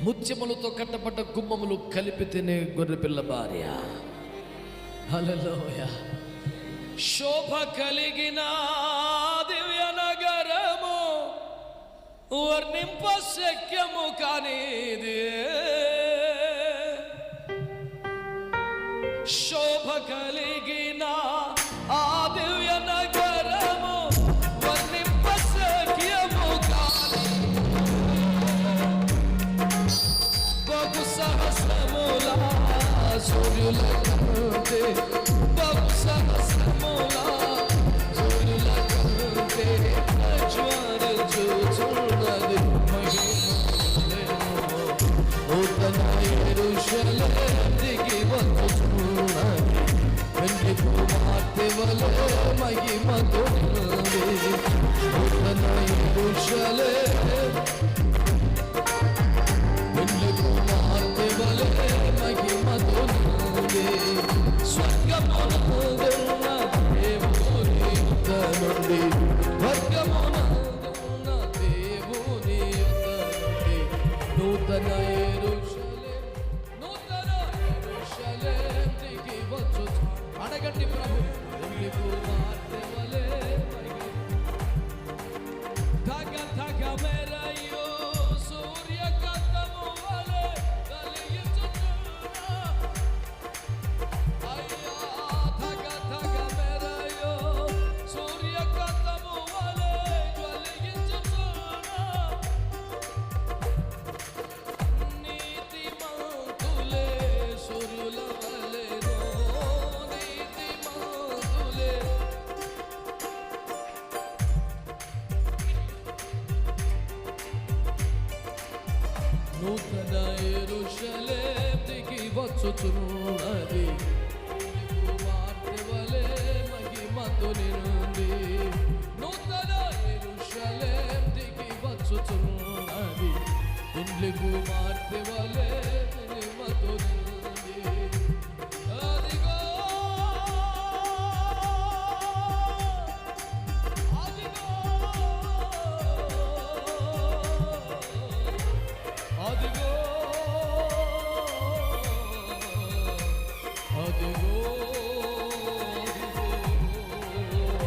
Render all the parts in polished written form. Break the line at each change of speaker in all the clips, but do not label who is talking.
ముత్యములతో కట్టబడ్డ గుమ్మములు కలిపి తినే గొర్రెపిల్ల భార్య. హల్లెలూయా. శోభ కలిగిన దివ్య నగరము వర్ణింప శక్యము కానిది. శోభ కలిగిన ఆ దివ్య నగరము వర్ణింప శక్యము కాని. బహు సహస్రముల సూర్యుల కంటే, బహు సహస్రముల సూర్యుల కంటే ప్రజ్వలించుచున్నది మహిమ. నూతన యెరూషలేము దిగి వచ్చుచున్నది, వెండి కుమార్తె వలె మహిమతో నిండి. నూతన యెరూషలేము వెండి కుమార్తె వలె మహిమతో నిండి. స్వర్గమునందున్న దేవుని యొద్ద నుండి, స్వర్గమునందున్న దేవుని యొద్ద నుండి నూతన యెరూషలేము, నూతన యెరూషలేము దిగి వచ్చుచు. అడగండి ప్రభు. వెండి కుమార్తె వలె ధగ ధగ మెరయు సూర్యకాంతము వలె వెలిగించుచున్నా. అయ్యా ధగ ధగ మెరయు సూర్యకాంతము వలె వెలిగించుచున్నా. నీతిమంతులే సూర్యుల వలెనో, నీతిమంతులే. నూతన యెరూషలేము దిగి వచ్చుచున్నది, కుమార్తె వలె మహిమతో నిండి. నూతన యెరూషలేము దిగి వచ్చుచున్నది, పెండ్లి కుమార్తె వలె మహిమతో నిండి. అదిగో అదిగో అదిగో అదిగో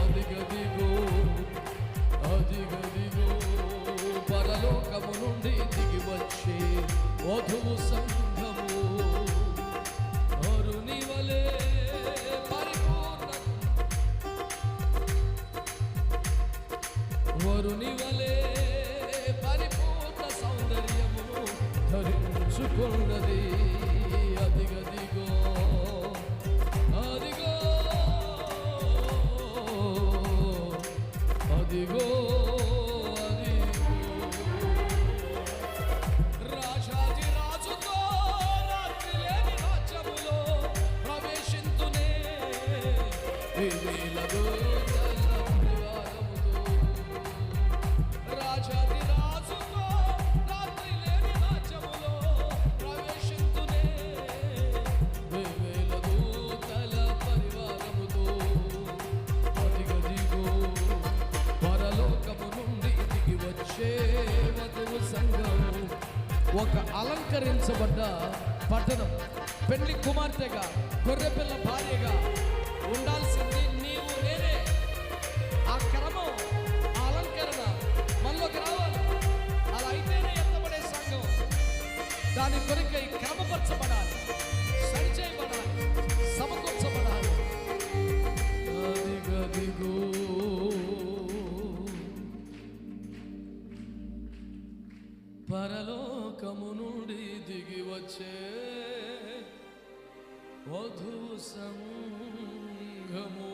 అదిగదిగో అదిగదిగో పరలోకము నుండి దిగి వచ్చే వధువు సంఘము వరుని వలె పరిపూర్ణ, వరుని వలె పరిపూర్ణ సౌందర్యము ధరించుకున్నది. అదిగదిగో అదిగో అదిగో అదిగో. రాజాది రాజుతో రాత్రి లేని రాజ్యములో ప్రవేశింతునే వేల దూతల పరివారముతో. రాజాది రాజుతో రాత్రి లేని రాజ్యములో ప్రవేశింతునే వేల దూతల పరివారముతో. అదిగదిగో పరలోకము నుండి దిగి వచ్చే వధువు సంఘము. ఒక అలంకరించబడ్డ పట్టణం. పెళ్లి కుమార్తెగా, గొర్రెపిల్ల భార్యగా ఉండాల్సింది నీవు నేనే. ఆ క్రమం, ఆ అలంకరణ మనలోకి రావాలి. అలా అయితేనే ఎత్తబడే సంఘం. దాని కొరకై క్రమపరచబడాలి, సరిచేయబడాలి, సమకూర్చబడాలి. అదిగదిగో పరలోకము నుండి దిగి వచ్చే వధువు సంఘము.